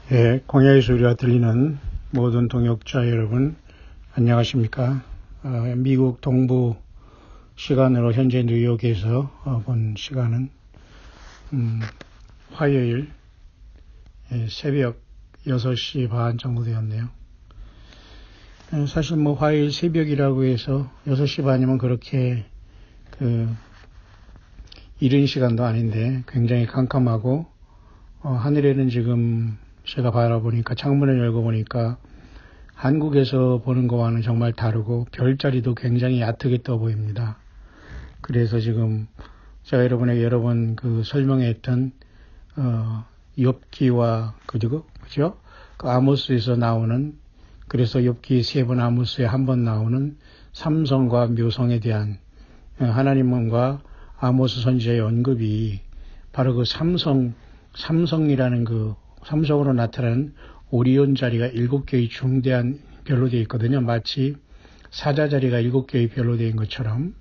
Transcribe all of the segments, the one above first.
예, 광야의 소리가 들리는 모든 동역자 여러분, 안녕하십니까? 미국 동부 시간으로 현재 뉴욕에서 본 시간은 화요일 새벽 6시 반 정도 되었네요. 사실 화요일 새벽이라고 해서 6시 반이면 그렇게 이른 시간도 아닌데 굉장히 깜깜하고 하늘에는 지금 제가 바라보니까 창문을 열고 보니까 한국에서 보는 거와는 정말 다르고 별자리도 굉장히 얕게 떠 보입니다. 그래서 지금 제가 여러분에게 여러 번 설명했던 욥기와 그죠? 그 아모스에서 나오는, 그래서 욥기 3번, 아모스에 한 번 나오는 삼성과 묘성에 대한 하나님과 아모스 선지자의 언급이 바로 그 삼성이라는 삼성으로 나타나는 오리온 자리가 7개의 중대한 별로 되어 있거든요. 마치 사자 자리가 7개의 별로 되어 있는 것처럼,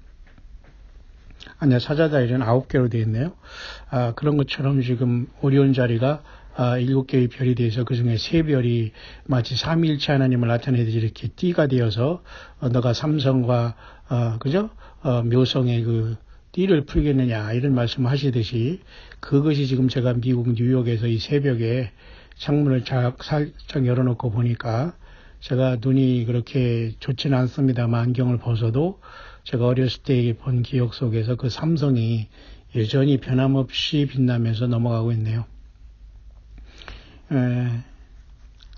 아니야, 사자 자리는 9개로 되어 있네요. 그런 것처럼 지금 오리온 자리가 7개의 별이 되어서 그 중에 3별이 마치 삼위일체 하나님을 나타내듯이 이렇게 띠가 되어서 너가 삼성과 묘성의 띠를 풀겠느냐 이런 말씀 하시듯이, 그것이 지금 제가 미국 뉴욕에서 이 새벽에 창문을 살짝 열어놓고 보니까, 제가 눈이 그렇게 좋지는 않습니다만 안경을 벗어도 제가 어렸을 때 본 기억 속에서 그 삼성이 여전히 변함없이 빛나면서 넘어가고 있네요.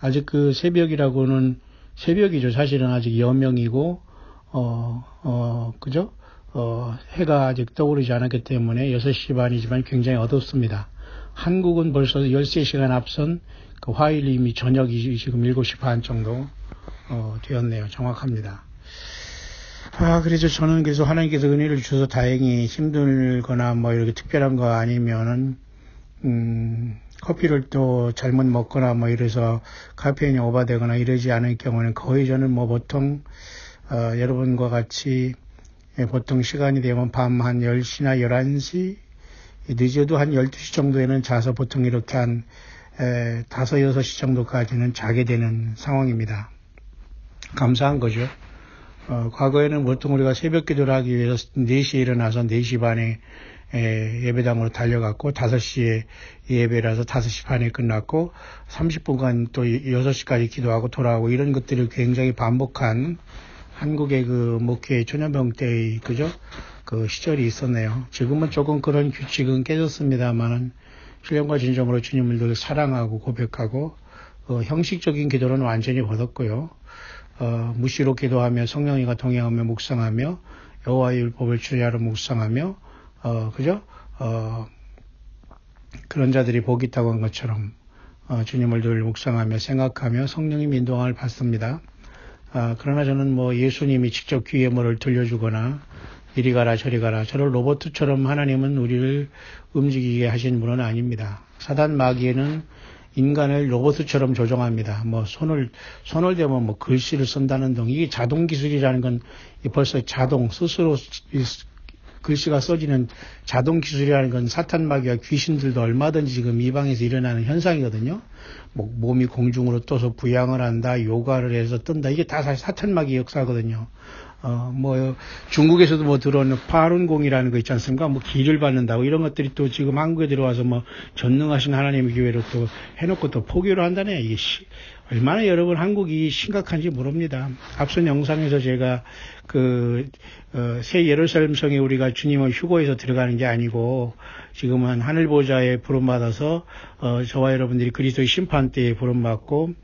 아직 새벽이라고는 새벽이죠. 사실은 아직 여명이고 해가 아직 떠오르지 않았기 때문에 6시 반이지만 굉장히 어둡습니다. 한국은 벌써 13시간 앞선 화요일 이미 저녁이 지금 7시 반 정도 되었네요. 정확합니다. 그래서 저는 하나님께서 은혜를 주셔서 다행히 힘들거나 이렇게 특별한 거 아니면은 커피를 또 잘못 먹거나 이래서 카페인이 오버되거나 이러지 않을 경우는 거의 저는 보통 여러분과 같이 보통 시간이 되면 밤 한 10시나 11시, 늦어도 한 12시 정도에는 자서 보통 이렇게 한 5, 6시 정도까지는 자게 되는 상황입니다. 감사한 거죠. 과거에는 보통 우리가 새벽 기도를 하기 위해서 4시에 일어나서 4시 반에 예배당으로 달려갔고 5시에 예배라서 5시 반에 끝났고 30분간 또 6시까지 기도하고 돌아오고, 이런 것들을 굉장히 반복한 한국의 목회 초년병 때의 시절이 있었네요. 지금은 조금 그런 규칙은 깨졌습니다만은 신령과 진정으로 주님을 늘 사랑하고 고백하고 형식적인 기도는 완전히 벗었고요. 무시로 기도하며 성령님과 동행하며 묵상하며 여호와의 율법을 주야로 묵상하며 그런 자들이 복이 있다고 한 것처럼 주님을 늘 묵상하며 생각하며 성령님 인도함을 받습니다. 그러나 저는 예수님이 직접 귀에 뭐를 들려주거나 이리 가라 저리 가라, 저를 로봇처럼 하나님은 우리를 움직이게 하신 분은 아닙니다. 사단 마귀에는 인간을 로봇처럼 조종합니다. 손을 대면 글씨를 쓴다는 등, 이게 자동 기술이라는 건 벌써 스스로 글씨가 써지는 자동 기술이라는 건 사탄 마귀와 귀신들도 얼마든지 지금 이 방에서 일어나는 현상이거든요. 몸이 공중으로 떠서 부양을 한다, 요가를 해서 뜬다, 이게 다 사실 사탄 마귀 역사거든요. 중국에서도 들어오는 파룬공이라는 거 있지 않습니까? 길을 받는다고, 이런 것들이 또 지금 한국에 들어와서 전능하신 하나님의 교회로 또 해놓고 또 포교를 한다네. 이게 얼마나 여러분 한국이 심각한지 모릅니다. 앞선 영상에서 제가 새 예루살렘 성에 우리가 주님의 휴거에서 들어가는 게 아니고 지금은 하늘 보좌에 부름받아서 저와 여러분들이 그리스도의 심판 때에 부름받고,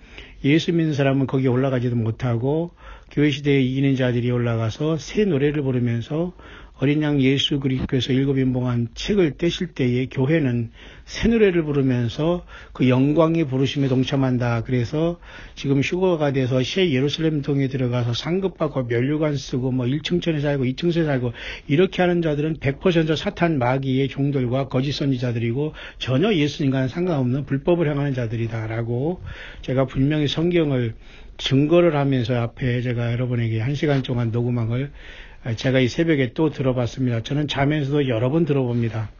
예수 믿는 사람은 거기에 올라가지도 못하고 교회 시대에 이기는 자들이 올라가서 새 노래를 부르면서 어린 양 예수 그리스도께서 7인봉한 책을 떼실 때에 교회는 새 노래를 부르면서 그 영광의 부르심에 동참한다. 그래서 지금 휴거가 돼서 새 예루살렘 동에 들어가서 상급받고 면류관 쓰고 1층천에 살고 2층에 살고 이렇게 하는 자들은 100% 사탄 마귀의 종들과 거짓 선지자들이고 전혀 예수님과는 상관없는 불법을 행하는 자들이다라고 제가 분명히 성경을 증거를 하면서 앞에 제가 여러분에게 1시간 동안 녹음한 걸 제가 이 새벽에 또 들어봤습니다. 저는 자면서도 여러 번 들어봅니다.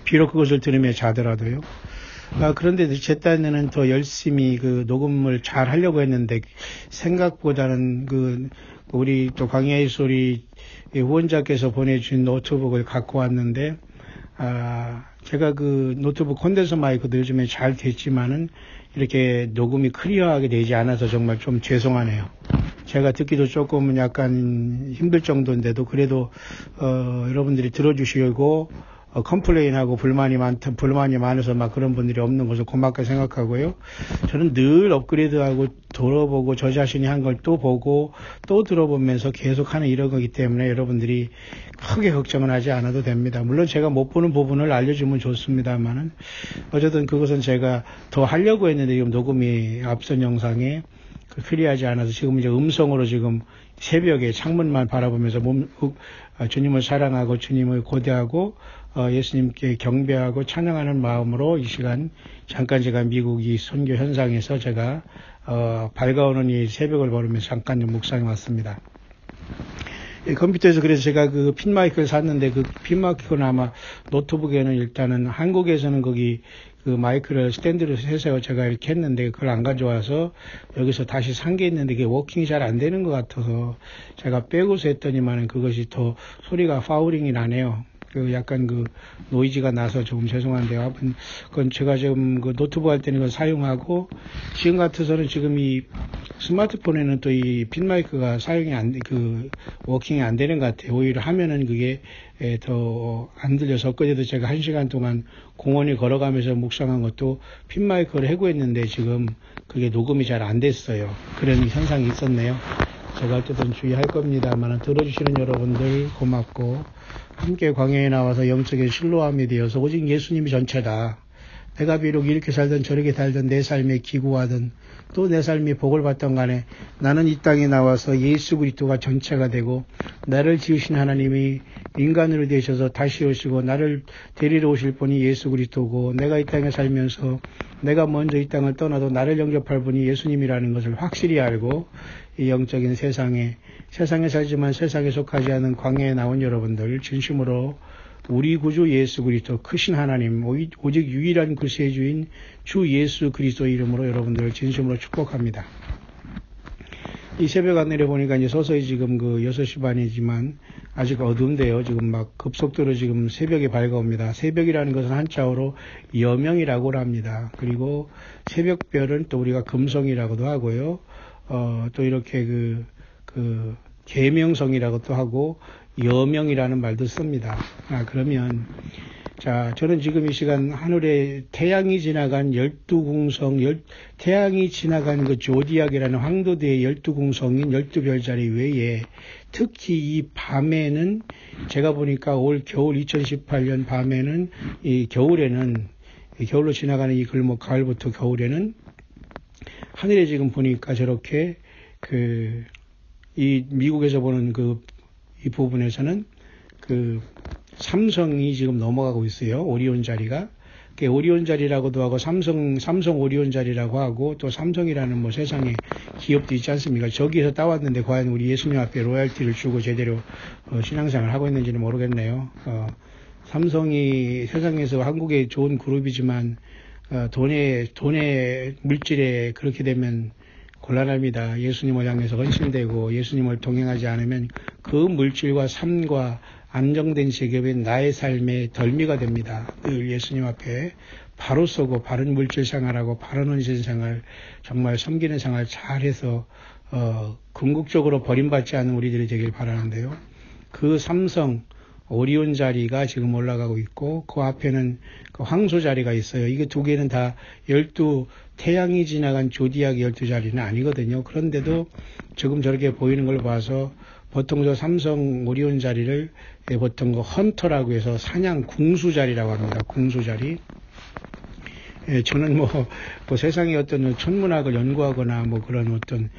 비록 그것을 들으며 자더라도요. 그런데 제 딴에는 더 열심히 그 녹음을 잘 하려고 했는데 생각보다는 우리 또 광야의 소리 후원자께서 보내준 노트북을 갖고 왔는데 제가 그 노트북 콘덴서 마이크도 요즘에 잘 됐지만은 이렇게 녹음이 클리어하게 되지 않아서 정말 좀 죄송하네요. 제가 듣기도 조금 약간 힘들 정도인데도 그래도 여러분들이 들어주시고 컴플레인하고 불만이 많아서 막 그런 분들이 없는 것을 고맙게 생각하고요. 저는 늘 업그레이드하고 들어보고 저 자신이 한 걸 또 보고 또 들어보면서 계속하는 이런 거기 때문에 여러분들이 크게 걱정은 하지 않아도 됩니다. 물론 제가 못 보는 부분을 알려주면 좋습니다만은 어쨌든 그것은 제가 더 하려고 했는데 지금 녹음이 앞선 영상에 클리어하지 않아서 지금 이제 음성으로 지금 새벽에 창문만 바라보면서 주님을 사랑하고 주님을 고대하고 예수님께 경배하고 찬양하는 마음으로 이 시간 잠깐 제가 미국 이 선교 현장에서 제가 밝아오는 이 새벽을 보면서 잠깐 좀 묵상해 왔습니다. 컴퓨터에서 그래서 제가 그 핀 마이크를 샀는데 그 핀 마이크는 아마 노트북에는 일단은 한국에서는 거기 그 마이크를 스탠드로 해서 제가 이렇게 했는데 그걸 안 가져와서 여기서 다시 산 게 있는데 그게 워킹이 잘 안 되는 것 같아서 제가 빼고서 했더니만은 그것이 더 소리가 파우링이 나네요. 약간 노이즈가 나서 조금 죄송한데요. 그건 제가 지금 그 노트북 할 때는 그걸 사용하고 지금 같아서는 지금 이 스마트폰에는 또 이 핀 마이크가 워킹이 안 되는 것 같아요. 오히려 하면은 그게 더 안 들려서 엊그제도 제가 1시간 동안 공원에 걸어가면서 묵상한 것도 핀 마이크를 해고했는데 지금 그게 녹음이 잘 안 됐어요. 그런 현상이 있었네요. 제가 어쨌든 주의할 겁니다만 들어주시는 여러분들 고맙고 함께 광야에 나와서 영적인 실로함이 되어서 오직 예수님이 전체다. 내가 비록 이렇게 살든 저렇게 살든 내 삶에 기구하든 또 내 삶이 복을 받던 간에 나는 이 땅에 나와서 예수 그리스도가 전체가 되고 나를 지으신 하나님이 인간으로 되셔서 다시 오시고 나를 데리러 오실 분이 예수 그리스도고 내가 이 땅에 살면서 내가 먼저 이 땅을 떠나도 나를 영접할 분이 예수님이라는 것을 확실히 알고 이 영적인 세상에 살지만 세상에 속하지 않은 광야에 나온 여러분들 진심으로 우리 구주 예수 그리스도 크신 하나님 오직 유일한 구세주인 주 예수 그리스도 이름으로 여러분들을 진심으로 축복합니다. 이 새벽 하늘에 보니까 이제 서서히 지금 6시 반이지만 아직 어두운데요. 지금 막 급속도로 지금 새벽이 밝아옵니다. 새벽이라는 것은 한자어로 여명이라고 합니다. 그리고 새벽별은 또 우리가 금성이라고도 하고요. 또 이렇게 계명성이라고도 하고 여명이라는 말도 씁니다. 그러면 저는 지금 이 시간 하늘에 태양이 지나간 12궁성, 태양이 지나간 그 조디악이라는 황도대의 12궁성인 12별자리 외에 특히 이 밤에는 제가 보니까 올 겨울 2018년 밤에는 이 겨울에는 겨울로 지나가는 이 글목 가을부터 겨울에는 하늘에 지금 보니까 저렇게 이 미국에서 보는 이 부분에서는 삼성이 지금 넘어가고 있어요. 오리온 자리가. 오리온 자리라고도 하고 삼성 오리온 자리라고 하고 또 삼성이라는 세상에 기업도 있지 않습니까? 저기에서 따왔는데 과연 우리 예수님 앞에 로얄티를 주고 제대로 신앙생활을 하고 있는지는 모르겠네요. 삼성이 세상에서 한국에 좋은 그룹이지만 돈의 물질에 그렇게 되면 곤란합니다. 예수님을 향해서 헌신되고 예수님을 동행하지 않으면 그 물질과 삶과 안정된 세계의 나의 삶의 덜미가 됩니다. 늘 예수님 앞에 바로 서고 바른 물질 생활하고 바른 헌신 생활 정말 섬기는 생활 잘해서 궁극적으로 버림받지 않는 우리들이 되길 바라는데요. 그 삼성 오리온 자리가 지금 올라가고 있고 그 앞에는 그 황소 자리가 있어요. 이게 두 개는 다 12 태양이 지나간 조디악 12자리는 아니거든요. 그런데도 지금 저렇게 보이는 걸 봐서 보통 저 삼성 오리온 자리를 보통 헌터라고 해서 사냥 궁수 자리라고 합니다. 궁수 자리. 저는 세상의 어떤 천문학을 연구하거나 그런 어떤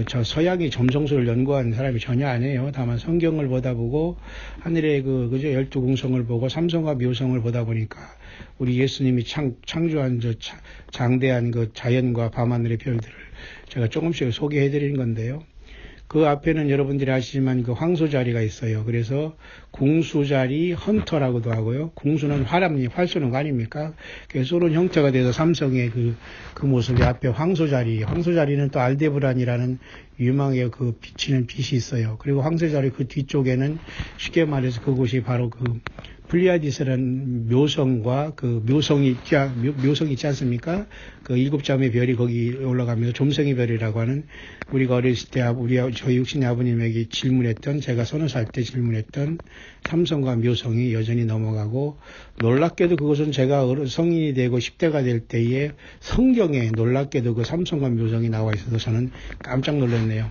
저 서양의 점성술을 연구하는 사람이 전혀 아니에요. 다만 성경을 보다 보고 하늘의 그죠 12궁성을 보고 삼성과 묘성을 보다 보니까 우리 예수님이 창조한 저 장대한 그 자연과 밤하늘의 별들을 제가 조금씩 소개해 드리는 건데요. 그 앞에는 여러분들이 아시지만 그 황소 자리가 있어요. 그래서 궁수 자리 헌터라고도 하고요. 궁수는 활 쏘는 거 아닙니까? 그래서 쏘는 형태가 돼서 삼성의 그 모습이 앞에 황소 자리는 또 알데브란이라는 유망하게 그 비치는 빛이 있어요. 그리고 황소 자리 그 뒤쪽에는 쉽게 말해서 그곳이 바로 그 플리아디스라는 묘성과 그 묘성이 있지 않습니까? 그 7점의 별이 거기 올라가면서 점성의 별이라고 하는 우리가 어렸을 때 저희 육신의 아버님에게 질문했던, 제가 30살 때 질문했던 삼성과 묘성이 여전히 넘어가고, 놀랍게도 그것은 제가 성인이 되고 10대가 될 때에 성경에 놀랍게도 그 삼성과 묘성이 나와 있어서 저는 깜짝 놀랐네요.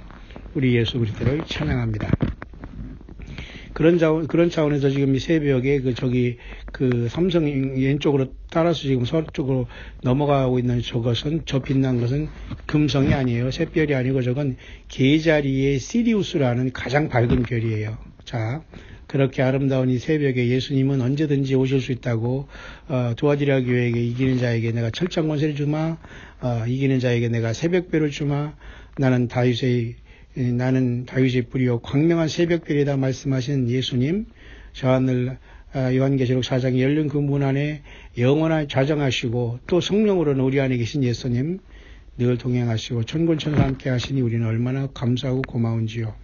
우리 예수 그리스도를 찬양합니다. 그런 차원에서 지금 이 새벽에 그 삼성 왼쪽으로 따라서 지금 서쪽으로 넘어가고 있는 저 빛난 것은 금성이 아니에요. 샛별이 아니고 저건 계자리의 시리우스라는 가장 밝은 별이에요. 자, 그렇게 아름다운 이 새벽에 예수님은 언제든지 오실 수 있다고, 도아디라 교회에게 이기는 자에게 내가 철장 권세를 주마, 이기는 자에게 내가 새벽별을 주마, 나는 다윗의 뿌리요 광명한 새벽별이다 말씀하신 예수님, 저 하늘 요한계시록 4장에 열린 그 문 안에 영원히 좌정하시고 또 성령으로는 우리 안에 계신 예수님 늘 동행하시고 천군천사 함께 하시니 우리는 얼마나 감사하고 고마운지요.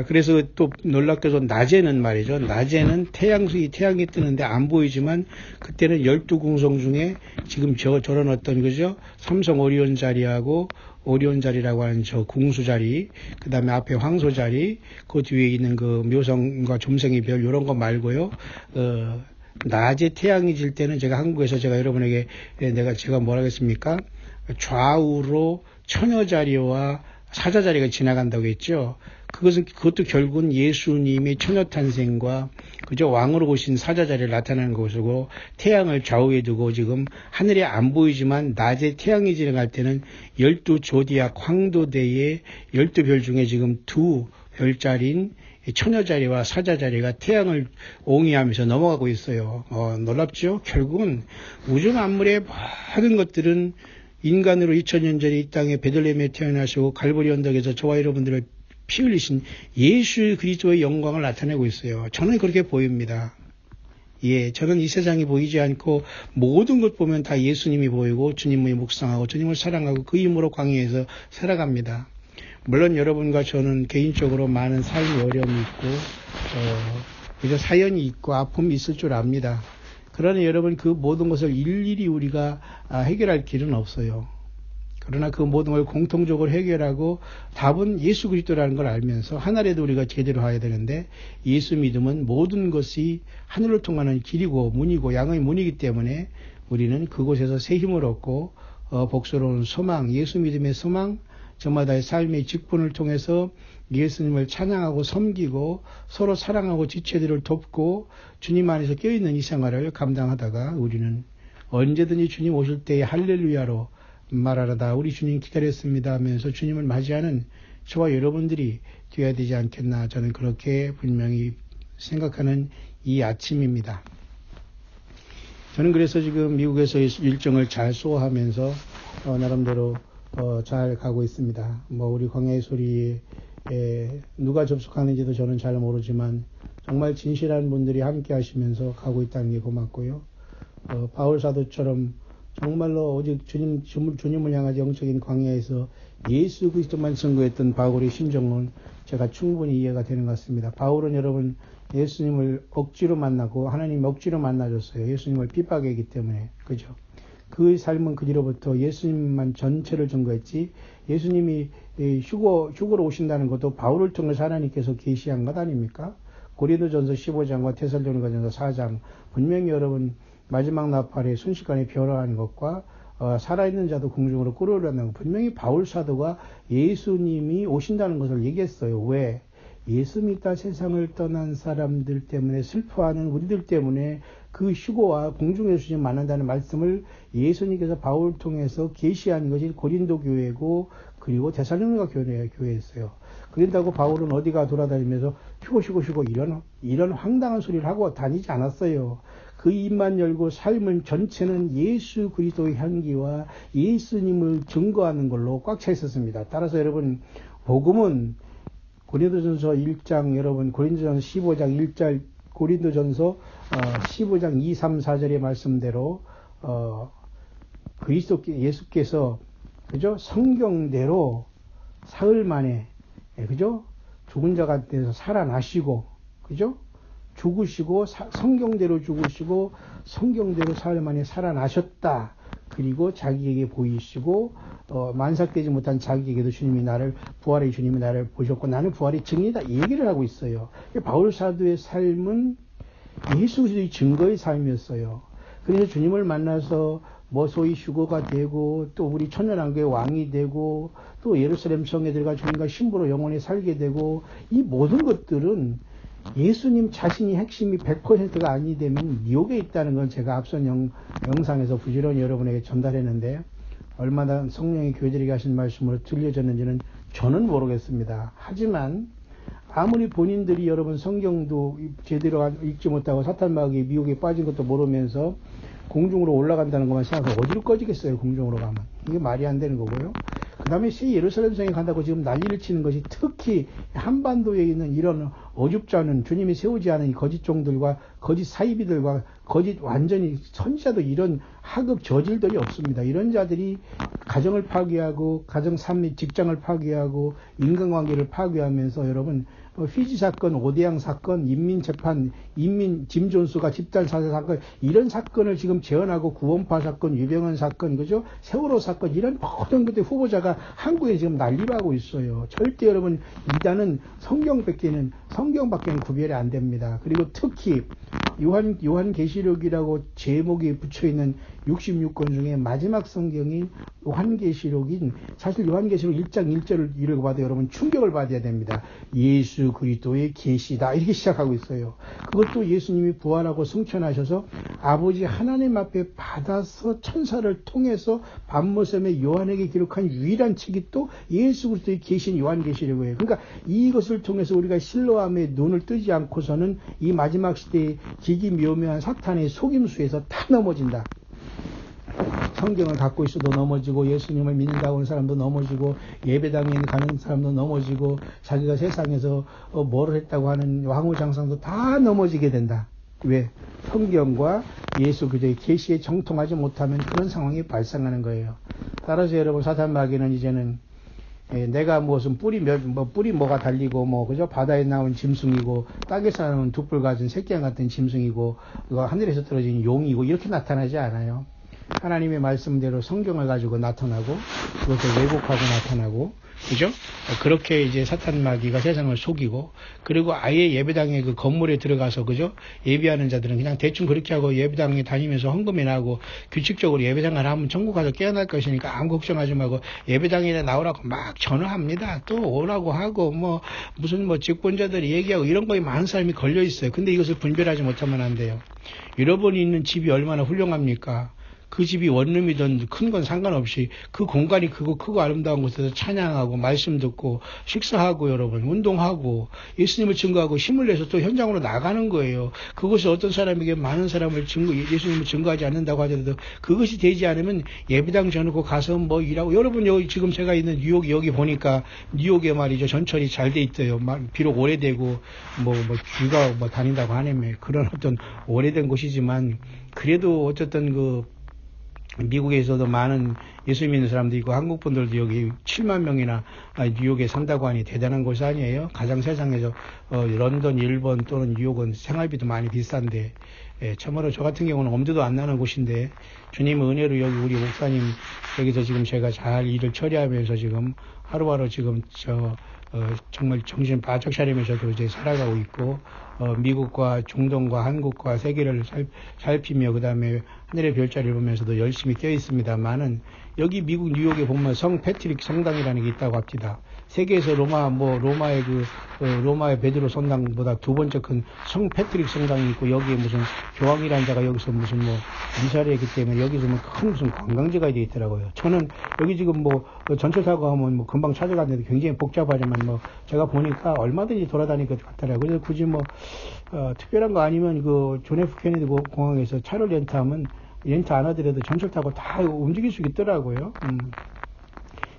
그래서 또 놀랍게도 낮에는 말이죠. 낮에는 태양이 뜨는데 안 보이지만 그때는 12궁성 중에 지금 저런 어떤 그죠? 삼성 오리온 자리하고 오리온 자리라고 하는 저 궁수 자리, 그 다음에 앞에 황소 자리, 그 뒤에 있는 그 묘성과 점성의 별, 이런 거 말고요. 낮에 태양이 질 때는 한국에서 제가 여러분에게 제가 뭐라 하겠습니까? 좌우로 처녀 자리와 사자 자리가 지나간다고 했죠. 그것도 결국은 예수님의 처녀 탄생과 그저 왕으로 오신 사자 자리를 나타내는 것이고, 태양을 좌우에 두고 지금 하늘에 안 보이지만 낮에 태양이 지나갈 때는 12조디악 황도대의 12별 중에 지금 2별자리인 처녀 자리와 사자 자리가 태양을 옹이하면서 넘어가고 있어요. 놀랍죠? 결국은 우주 만물의 모든 것들은 인간으로 2000년 전에 이 땅에 베들레헴에 태어나시고 갈보리 언덕에서 저와 여러분들을 피 흘리신 예수 그리스도의 영광을 나타내고 있어요. 저는 그렇게 보입니다. 저는 이 세상이 보이지 않고 모든 것 보면 다 예수님이 보이고 주님을 묵상하고 주님을 사랑하고 그 힘으로 광야에서 살아갑니다. 물론 여러분과 저는 개인적으로 많은 삶의 어려움이 있고 그저 사연이 있고 아픔이 있을 줄 압니다. 그러나 여러분, 그 모든 것을 일일이 우리가 해결할 길은 없어요. 그러나 그 모든 걸 공통적으로 해결하고 답은 예수 그리스도라는 걸 알면서 하늘에도 우리가 제대로 가야 되는데, 예수 믿음은 모든 것이 하늘로 통하는 길이고 문이고 양의 문이기 때문에 우리는 그곳에서 새 힘을 얻고 복스러운 소망, 예수 믿음의 소망, 저마다의 삶의 직분을 통해서 예수님을 찬양하고 섬기고 서로 사랑하고 지체들을 돕고 주님 안에서 껴있는 이 생활을 감당하다가 우리는 언제든지 주님 오실 때에 할렐루야로 말하라다 우리 주님 기다렸습니다 하면서 주님을 맞이하는 저와 여러분들이 되어야 되지 않겠나, 저는 그렇게 분명히 생각하는 이 아침입니다. 저는 그래서 지금 미국에서 일정을 잘 소화하면서 나름대로 잘 가고 있습니다. 우리 광야의 소리에 누가 접속하는지도 저는 잘 모르지만 정말 진실한 분들이 함께 하시면서 가고 있다는 게 고맙고요. 바울 사도처럼 정말로 오직 주님을 향한 영적인 광야에서 예수 그리스도만 선거했던 바울의 심정은 제가 충분히 이해가 되는 것 같습니다. 바울은 여러분 예수님을 억지로 만나고 하나님 억지로 만나줬어요. 예수님을 핍박했기 때문에. 그죠? 그 삶은 그 뒤로부터 예수님만 전체를 증거했지, 예수님이 휴거로 오신다는 것도 바울을 통해서 하나님께서 계시한 것 아닙니까? 고린도전서 15장과 데살로니가전서 4장 분명히 여러분 마지막 나팔에 순식간에 변화하는 것과 살아있는 자도 궁중으로 끌어올라는 것, 분명히 바울 사도가 예수님이 오신다는 것을 얘기했어요. 왜? 예수 믿다 세상을 떠난 사람들 때문에 슬퍼하는 우리들 때문에 그 휴거와 공중에서 주님 만난다는 말씀을 예수님께서 바울을 통해서 계시한 것이 고린도 교회고, 그리고 데살로니가 교회였어요. 그런다고 바울은 어디가 돌아다니면서 휴거 이런 황당한 소리를 하고 다니지 않았어요. 그 입만 열고 삶은 전체는 예수 그리스도의 향기와 예수님을 증거하는 걸로 꽉 차 있었습니다. 따라서 여러분, 복음은 고린도전서 1장, 여러분 고린도전서 15장 1절, 고린도전서 15장 2, 3, 4절의 말씀대로 그리스도께 예수께서 그죠? 성경대로 사흘 만에 그죠? 죽은 자 가운데서 살아나시고 그죠? 죽으시고 성경대로 죽으시고 성경대로 사흘 만에 살아나셨다. 그리고 자기에게 보이시고 만삭되지 못한 자기에게도 부활의 주님이 나를 보셨고 나는 부활의 증인이다. 이 얘기를 하고 있어요. 바울 사도의 삶은 예수 그리스도의 증거의 삶이었어요. 그래서 주님을 만나서 소위 휴거가 되고 또 우리 천년왕국의 왕이 되고 또 예루살렘 성에 들어가 주님과 신부로 영원히 살게 되고 이 모든 것들은 예수님 자신이 핵심이 100%가 아니 되면 미혹에 있다는 걸 제가 앞선 영상에서 부지런히 여러분에게 전달했는데 얼마나 성령이 교회들에게 하신 말씀으로 들려졌는지는 저는 모르겠습니다. 하지만 아무리 본인들이 여러분 성경도 제대로 읽지 못하고 사탄마귀의 미혹에 빠진 것도 모르면서 공중으로 올라간다는 것만 생각하고 어디로 꺼지겠어요. 공중으로 가면. 이게 말이 안 되는 거고요. 그 다음에 새 예루살렘 성에 간다고 지금 난리를 치는 것이 특히 한반도에 있는 이런 어줍잖은 주님이 세우지 않은 이 거짓 종들과 거짓 사이비들과 거짓 완전히 선지자도 이런 하급 저질들이 없습니다. 이런 자들이 가정을 파괴하고 가정 삶 직장을 파괴하고 인간관계를 파괴하면서 여러분 피지 사건, 오대양 사건, 인민재판, 짐 존스가 집단사살 사건 이런 사건을 지금 재현하고 구원파 사건, 유병헌 사건, 그죠? 세월호 사건 이런 모든 것들 후보자가 한국에 지금 난리를 하고 있어요. 절대 여러분 이단은 성경밖에는 구별이 안 됩니다. 그리고 특히 요한계시록이라고 제목이 붙여있는 66권 중에 마지막 성경인 요한계시록인 사실 요한계시록 1장 1절을 읽어봐도 여러분 충격을 받아야 됩니다. 예수 그리스도의 계시다 이렇게 시작하고 있어요. 그것도 예수님이 부활하고 승천하셔서 아버지 하나님 앞에 받아서 천사를 통해서 밤모섬에 요한에게 기록한 유일한 책이 또 예수 그리스도의 계신 요한계시록이에요. 그러니까 이것을 통해서 우리가 실로암의 눈을 뜨지 않고서는 이 마지막 시대의 기기묘묘한 사탄의 속임수에서 다 넘어진다. 성경을 갖고 있어도 넘어지고 예수님을 믿는다고 하는 사람도 넘어지고 예배당에 가는 사람도 넘어지고 자기가 세상에서 뭐를 했다고 하는 왕후장상도 다 넘어지게 된다. 왜? 성경과 예수 그리스도의 계시에 정통하지 못하면 그런 상황이 발생하는 거예요. 따라서 여러분 사탄마귀는 이제는 내가 무슨 뿌리 뭐가 달리고 그죠? 바다에 나온 짐승이고 땅에서 나온 둑불 가진 새끼양 같은 짐승이고 하늘에서 떨어진 용이고 이렇게 나타나지 않아요. 하나님의 말씀대로 성경을 가지고 나타나고 그것을 왜곡하고 나타나고 그죠? 그렇게 이제 사탄마귀가 세상을 속이고 그리고 아예 예배당의 그 건물에 들어가서 그죠? 예배하는 자들은 그냥 대충 그렇게 하고 예배당에 다니면서 헌금해 나고 규칙적으로 예배당을 하면 천국 가서 깨어날 것이니까 아무 걱정하지 말고 예배당에 나오라고 막 전화합니다. 또 오라고 하고 무슨 직권자들이 얘기하고 이런 거에 많은 사람이 걸려 있어요. 근데 이것을 분별하지 못하면 안 돼요. 여러분이 있는 집이 얼마나 훌륭합니까? 그 집이 원룸이든 큰 건 상관없이 그 공간이 크고 아름다운 곳에서 찬양하고 말씀 듣고 식사하고 여러분 운동하고 예수님을 증거하고 힘을 내서 또 현장으로 나가는 거예요. 그것이 어떤 사람에게 많은 사람을 예수님을 증거하지 않는다고 하더라도 그것이 되지 않으면 예배당 져놓고 가서 일하고 여러분 여기 지금 제가 있는 뉴욕 여기 보니까 뉴욕에 말이죠 전철이 잘 돼 있대요. 비록 오래되고 쥐가 다닌다고 하네요. 그런 어떤 오래된 곳이지만 그래도 어쨌든 미국에서도 많은 예수 믿는 사람도 있고 한국 분들도 여기 7만 명이나 뉴욕에 산다고 하니 대단한 곳 아니에요. 가장 세상에서 런던, 일본 또는 뉴욕은 생활비도 많이 비싼데 참으로 저 같은 경우는 엄두도 안 나는 곳인데 주님의 은혜로 여기 우리 목사님 여기서 지금 제가 잘 일을 처리하면서 지금 하루하루 지금 정말 정신 바짝 차리면서도 이제 살아가고 있고 미국과 중동과 한국과 세계를 살피며 그 다음에 하늘의 별자리를 보면서도 열심히 껴 있습니다만은 여기 미국 뉴욕에 보면 성 패트릭 성당이라는 게 있다고 합니다. 세계에서 로마의 베드로 성당보다 두 번째 큰 성 패트릭 성당이 있고, 여기에 무슨 교황이라는 자가 여기서 무슨 미사를 했기 때문에 여기서 큰 무슨 관광지가 되어 있더라고요. 저는 여기 지금 전철 타고 가면 금방 찾아갔는데 굉장히 복잡하지만 제가 보니까 얼마든지 돌아다닐 것 같더라고요. 그래서 굳이 특별한 거 아니면 존 F 케네디 공항에서 차를 렌트 안 하더라도 전철 타고 다 움직일 수 있더라고요.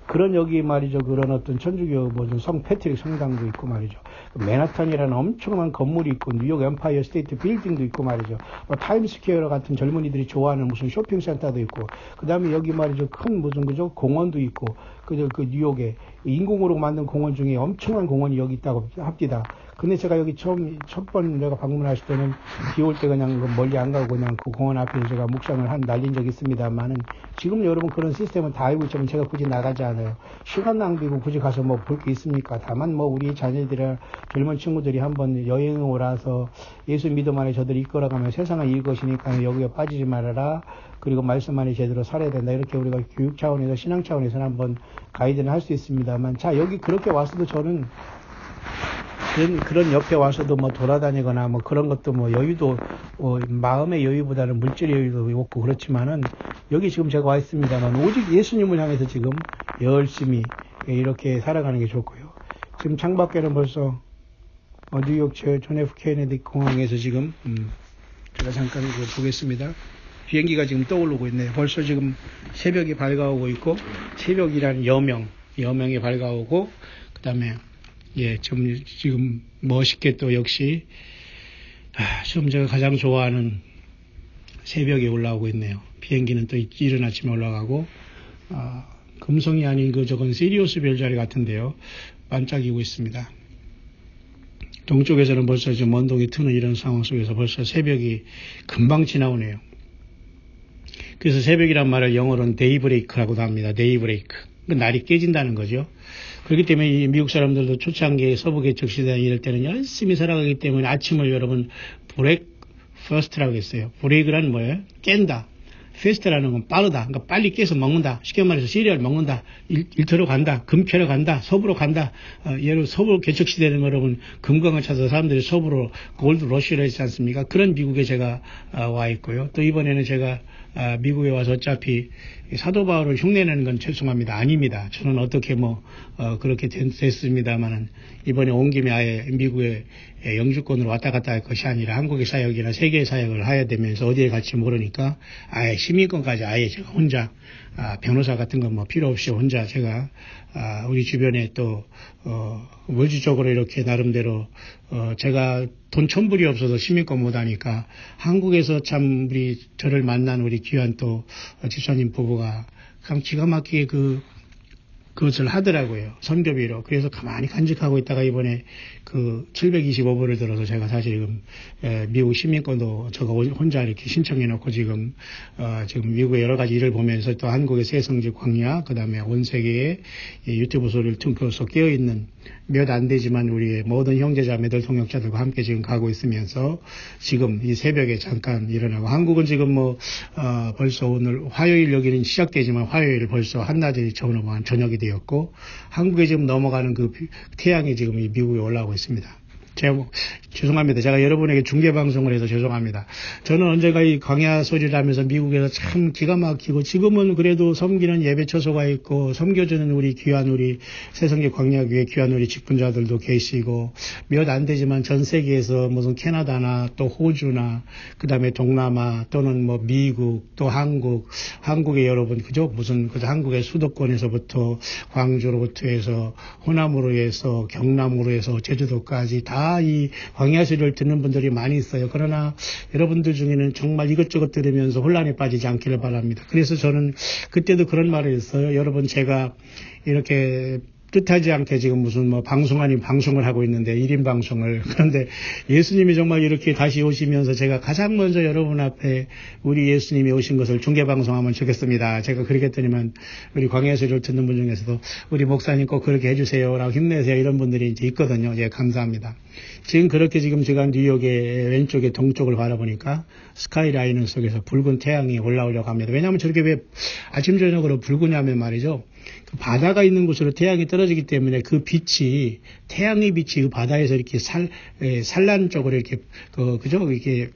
그런 여기 말이죠. 그런 어떤 천주교 성 패트릭 성당도 있고 말이죠. 맨하탄이라는 엄청난 건물이 있고, 뉴욕 엠파이어 스테이트 빌딩도 있고 말이죠. 타임스퀘어 같은 젊은이들이 좋아하는 무슨 쇼핑센터도 있고, 그 다음에 여기 말이죠. 큰 공원도 있고, 그 뉴욕에 인공으로 만든 공원 중에 엄청난 공원이 여기 있다고 합니다. 근데 제가 여기 첫 번 내가 방문했을 때는 비 올 때 그냥 멀리 안 가고 그냥 그 공원 앞에 제가 묵상을 날린 적이 있습니다만은, 지금 여러분 그런 시스템은 다 알고 있지만 제가 굳이 나가지 않아요. 시간 낭비고 굳이 가서 볼 게 있습니까? 다만 우리 자녀들이나 젊은 친구들이 한번 여행을 오라서 예수 믿음 안에 저들이 이끌어가면 세상은 이것이니까 여기에 빠지지 말아라. 그리고 말씀 안에 제대로 살아야 된다. 이렇게 우리가 교육 차원에서 신앙 차원에서는 한번 가이드는 할 수 있습니다만, 자, 여기 그렇게 왔어도 저는 그런 옆에 와서도 돌아다니거나 그런 것도 여유도 마음의 여유보다는 물질의 여유도 없고 그렇지만은, 여기 지금 제가 와 있습니다만 오직 예수님을 향해서 지금 열심히 이렇게 살아가는 게 좋고요. 지금 창밖에는 벌써 뉴욕 존 F 케네디 공항에서 지금 제가 잠깐 보겠습니다. 비행기가 지금 떠오르고 있네요. 벌써 지금 새벽이 밝아오고 있고, 새벽이라는 여명이 밝아오고, 그 다음에 지금 멋있게 또 역시 지금 제가 가장 좋아하는 새벽에 올라오고 있네요. 비행기는 또 이른 아침에 올라가고, 금성이 아닌 저건 시리우스 별자리 같은데요. 반짝이고 있습니다. 동쪽에서는 벌써 좀 언동이 트는 이런 상황 속에서 벌써 새벽이 금방 지나오네요. 그래서 새벽이란 말을 영어로는 데이브레이크라고도 합니다. 데이브레이크. 날이 깨진다는 거죠. 그렇기 때문에 이 미국 사람들도 초창기에 서부 개척 시대 이럴 때는 열심히 살아가기 때문에 아침을 여러분 브레이크 퍼스트라고 했어요. 브레이크란 뭐예요? 깬다. 페스트라는 건 빠르다. 그러니까 빨리 깨서 먹는다. 쉽게 말해서 시리얼 먹는다. 일터로 간다. 금 캐러 간다. 서부로 간다. 예를 서부 개척 시대는 여러분 금광을 찾아서 사람들이 서부로 골드 러쉬를 했지 않습니까? 그런 미국에 제가 와 있고요. 또 이번에는 제가 미국에 와서 어차피 사도 바울을 흉내내는 건 죄송합니다. 아닙니다. 저는 어떻게 그렇게 됐습니다만은, 이번에 온 김에 아예 미국의 영주권으로 왔다 갔다 할 것이 아니라 한국의 사역이나 세계의 사역을 해야 되면서 어디에 갈지 모르니까 아예 시민권까지 아예 제가 혼자 변호사 같은 건 필요 없이 혼자 제가 우리 주변에 또 물질적으로 이렇게 나름대로 제가 돈 천불이 없어서 시민권 못 하니까 한국에서 참 저를 만난 우리 귀한 또 집사님 부부가 참 기가 막히게 그것을 하더라고요. 선교비로. 그래서 가만히 간직하고 있다가 이번에 725불을 들어서 제가 사실 지금 미국 시민권도 저가 혼자 이렇게 신청해 놓고 지금 미국의 여러 가지 일을 보면서 또 한국의 새성지 광야, 그 다음에 온 세계의 유튜브 소리를 퉁쳐서 깨어있는 몇 안 되지만 우리의 모든 형제자매들 동역자들과 함께 지금 가고 있으면서 지금 이 새벽에 잠깐 일어나고, 한국은 지금 벌써 오늘 화요일 여기는 시작되지만 화요일 벌써 한낮이 저녁이 되었고, 한국에 지금 넘어가는 태양이 지금 이 미국에 올라오고 있습니다. 제가 죄송합니다. 제가 여러분에게 중계방송을 해서 죄송합니다. 저는 언제가 이 광야 소리를 하면서 미국에서 참 기가 막히고, 지금은 그래도 섬기는 예배처소가 있고 섬겨주는 우리 귀한 우리 새성계 광야교회 귀한 우리 직분자들도 계시고, 몇 안 되지만 전 세계에서 무슨 캐나다나 또 호주나 그 다음에 동남아 또는 미국 또 한국의 여러분 그죠? 한국의 수도권에서부터 광주로부터 해서 호남으로 해서 경남으로 해서 제주도까지 다 이 광야 소리를 듣는 분들이 많이 있어요. 그러나 여러분들 중에는 정말 이것저것 들으면서 혼란에 빠지지 않기를 바랍니다. 그래서 저는 그때도 그런 말을 했어요. 여러분, 제가 이렇게 뜻하지 않게 지금 무슨 방송 아닌 방송을 하고 있는데 1인 방송을. 그런데 예수님이 정말 이렇게 다시 오시면서 제가 가장 먼저 여러분 앞에 우리 예수님이 오신 것을 중계방송하면 좋겠습니다. 제가 그렇게 했더니만 우리 광야 소리를 듣는 분 중에서도 우리 목사님 꼭 그렇게 해주세요 라고 힘내세요 이런 분들이 이제 있거든요. 예, 감사합니다. 지금 그렇게 지금 제가 뉴욕의 왼쪽에 동쪽을 바라보니까 스카이라이너 속에서 붉은 태양이 올라오려고 합니다. 왜냐하면 저렇게 왜 아침 저녁으로 붉으냐면 말이죠. 그 바다가 있는 곳으로 태양이 떨어지기 때문에 그 빛이, 태양의 빛이 그 바다에서 이렇게 산란 쪽으로 이렇게, 그죠? 이렇게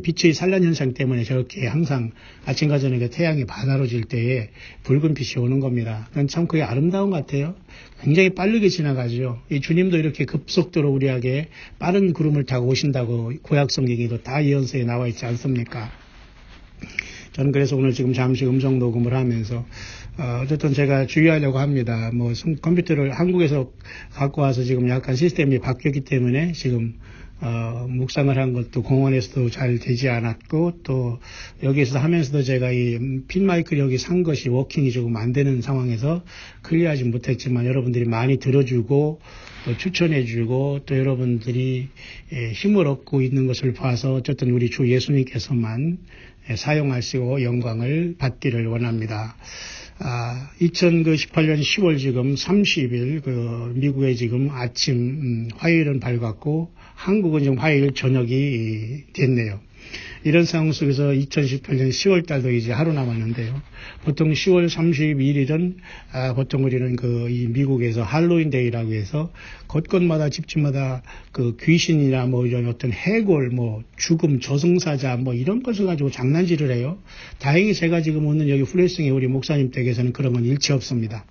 빛의 산란 현상 때문에 저렇게 항상 아침과 저녁에 태양이 바다로 질 때에 붉은 빛이 오는 겁니다. 그건 참 그게 아름다운 것 같아요. 굉장히 빠르게 지나가죠. 이 주님도 이렇게 급속도로 우리에게 빠른 구름을 타고 오신다고 구약 성경에도 다 예언서에 나와 있지 않습니까? 저는 그래서 오늘 지금 잠시 음성 녹음을 하면서 어쨌든 제가 주의하려고 합니다. 뭐 컴퓨터를 한국에서 갖고 와서 지금 약간 시스템이 바뀌었기 때문에 지금 묵상을 한 것도 공원에서도 잘 되지 않았고, 또 여기에서 하면서도 제가 이 핀 마이크를 여기 산 것이 워킹이 조금 안 되는 상황에서 클리어하지 못했지만 여러분들이 많이 들어주고 또 추천해주고 또 여러분들이 힘을 얻고 있는 것을 봐서 어쨌든 우리 주 예수님께서만 사용하시고 영광을 받기를 원합니다. 2018년 10월 지금 30일 미국에 지금 아침 화요일은 밝았고 한국은 지금 화요일 저녁이 됐네요. 이런 상황 속에서 2018년 10월 달도 이제 하루 남았는데요. 보통 10월 31일은 보통 우리는 이 미국에서 할로윈 데이라고 해서 곳곳마다 집집마다 그 귀신이나 뭐 이런 어떤 해골, 뭐 죽음, 저승사자 뭐 이런 것을 가지고 장난질을 해요. 다행히 제가 지금 오는 여기 플레싱에 우리 목사님 댁에서는 그런 건 일체 없습니다.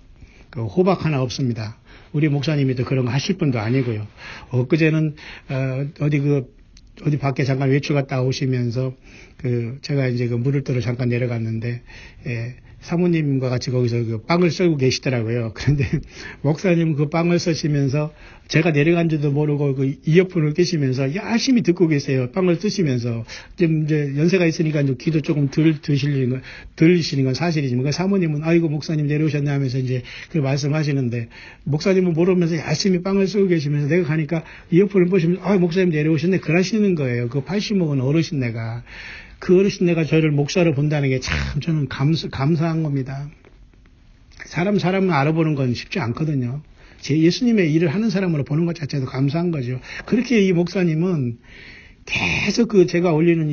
호박 하나 없습니다. 우리 목사님이 또 그런 거 하실 분도 아니고요. 엊그제는 어디 밖에 잠깐 외출 갔다 오시면서 제가 이제 물을 떠러 잠깐 내려갔는데 사모님과 같이 거기서 빵을 썰고 계시더라고요. 그런데 목사님 그 빵을 써시면서 제가 내려간 줄도 모르고 이어폰을 끼시면서 열심히 듣고 계세요. 빵을 쓰시면서. 좀 이제 연세가 있으니까 이제 귀도 조금 들으시는 건 사실이지만 그 사모님은 아이고 목사님 내려오셨네 하면서 이제 그 말씀하시는데 목사님은 모르면서 열심히 빵을 쓰고 계시면서 내가 가니까 이어폰을 보시면서 목사님 내려오셨네 그러시는 거예요. 그 80먹은 어르신네가. 그 어르신네가 저를 목사로 본다는 게 참 저는 감사한 겁니다. 사람을 알아보는 건 쉽지 않거든요. 예수님의 일을 하는 사람으로 보는 것 자체도 감사한 거죠. 그렇게 이 목사님은 계속 제가 올리는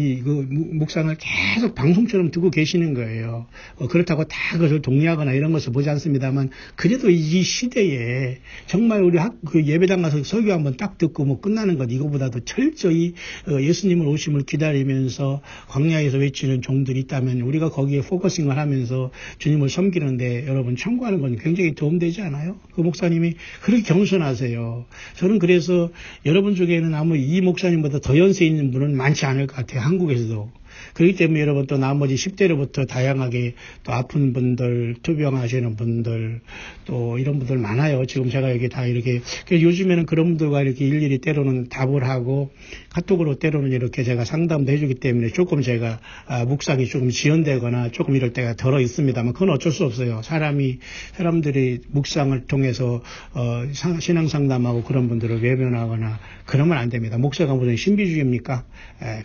묵상을 계속 방송처럼 듣고 계시는 거예요. 그렇다고 다 그것을 동의하거나 이런 것을 보지 않습니다만, 그래도 이 시대에 정말 우리 예배당 가서 설교 한번 딱 듣고 뭐 끝나는 것, 이거보다도 철저히 예수님을 오심을 기다리면서 광야에서 외치는 종들이 있다면 우리가 거기에 포커싱을 하면서 주님을 섬기는데 여러분 참고하는 건 굉장히 도움되지 않아요? 그 목사님이 그렇게 겸손하세요. 저는 그래서 여러분 중에는 아무 이 목사님보다 더 연세 있는 분은 많지 않을 것 같아요. 한국에서도. 그렇기 때문에 여러분 또 나머지 10대로부터 다양하게 또 아픈 분들, 투병하시는 분들, 또 이런 분들 많아요. 지금 제가 여기 다 이렇게, 요즘에는 그런 분들과 이렇게 일일이 때로는 답을 하고 카톡으로 때로는 이렇게 제가 상담도 해주기 때문에 조금 제가 묵상이 조금 지연되거나 조금 이럴 때가 덜어 있습니다만 그건 어쩔 수 없어요. 사람들이 묵상을 통해서 신앙 상담하고 그런 분들을 외면하거나 그러면 안 됩니다. 목사가 무슨 신비주의입니까?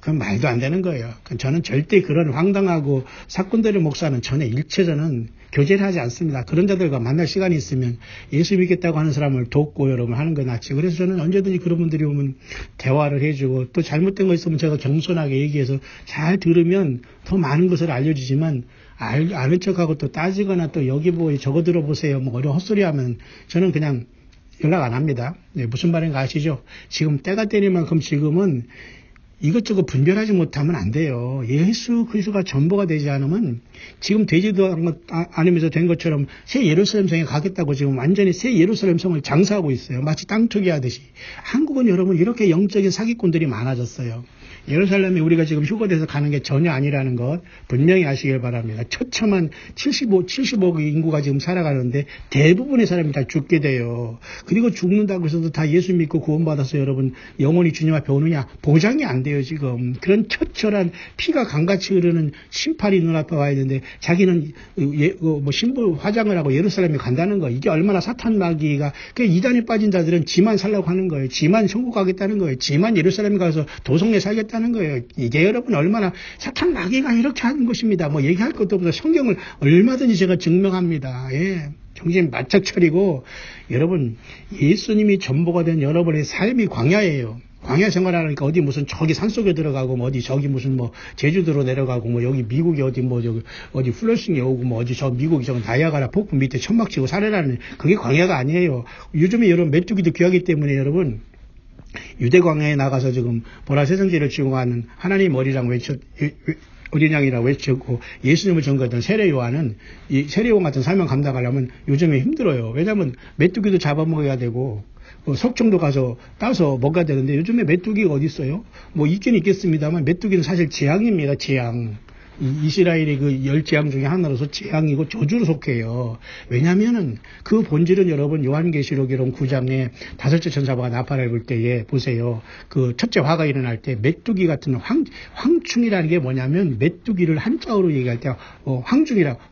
그건 말도 안 되는 거예요. 저는 절대 그런 황당하고 사건들의 목사는 전혀 일체저는 교제를 하지 않습니다. 그런 자들과 만날 시간이 있으면 예수 믿겠다고 하는 사람을 돕고 여러분 하는 거 낫지. 그래서 저는 언제든지 그런 분들이 오면 대화를 해주고 또 잘못된 거 있으면 제가 겸손하게 얘기해서 잘 들으면 더 많은 것을 알려주지만 아는 척하고 또 따지거나 또 여기 뭐 저거 들어보세요 뭐 어려운 헛소리 하면 저는 그냥 연락 안 합니다. 무슨 말인가 아시죠? 지금 때가 때릴 만큼 지금은 이것저것 분별하지 못하면 안 돼요. 예수 그리스도가 전부가 되지 않으면 지금 되지도 않으면서 된 것처럼 새 예루살렘 성에 가겠다고 지금 완전히 새 예루살렘 성을 장사하고 있어요. 마치 땅 투기 하듯이. 한국은 여러분 이렇게 영적인 사기꾼들이 많아졌어요. 예루살렘에 우리가 지금 휴거돼서 가는 게 전혀 아니라는 것 분명히 아시길 바랍니다. 처참한 75억 인구가 지금 살아가는데 대부분의 사람이 다 죽게 돼요. 그리고 죽는다고 해서도 다 예수 믿고 구원받아서 여러분 영원히 주님 앞에 오느냐? 보장이 안 돼요 지금. 그런 처철한 피가 강같이 흐르는 심판이 눈앞에 와야 되는데 자기는 신부 화장을 하고 예루살렘에 간다는 거. 이게 얼마나 사탄 마귀가 이단에 빠진 자들은 지만 살라고 하는 거예요. 지만 천국 가겠다는 거예요. 지만 예루살렘에 가서 도성에 살겠다는 거예요. 이게 여러분 얼마나 사탄 마귀가 이렇게 하는 것입니다. 뭐 얘기할 것도 없어. 성경을 얼마든지 제가 증명합니다. 예. 정신 바짝 차리고 여러분 예수님이 전부가 된 여러분의 삶이 광야예요. 광야 생활하니까 어디 무슨 저기 산속에 들어가고 뭐 어디 저기 무슨 뭐 제주도로 내려가고 뭐 여기 미국이 어디 뭐 저기 어디 플러싱에 오고 뭐 어디 저 미국이 저 나이아가라 폭포 밑에 천막 치고 살아라는 그게 광야가 아니에요. 요즘에 여러분 메뚜기도 귀하기 때문에 여러분 유대 광야에 나가서 지금 보라새성제를 지고 가는 하나님 어린 양이라고 외쳤고 예수님을 전거했던 세례요한은 이 세례요한 같은 사명 감당하려면 요즘에 힘들어요. 왜냐하면 메뚜기도 잡아먹어야 되고 석청도 가서 따서 먹어야 되는데 요즘에 메뚜기가 어디 있어요? 뭐 있긴 있겠습니다만 메뚜기는 사실 재앙입니다. 재앙. 이스라엘의 그 10재앙 중에 하나로서 재앙이고 저주로 속해요. 왜냐면은 그 본질은 여러분 요한계시록 이런 9장에 다섯째 천사가 나팔을 불 때에 보세요. 그 첫째 화가 일어날 때 메뚜기 같은 황충이라는 게 뭐냐면 메뚜기를 한자어로 얘기할 때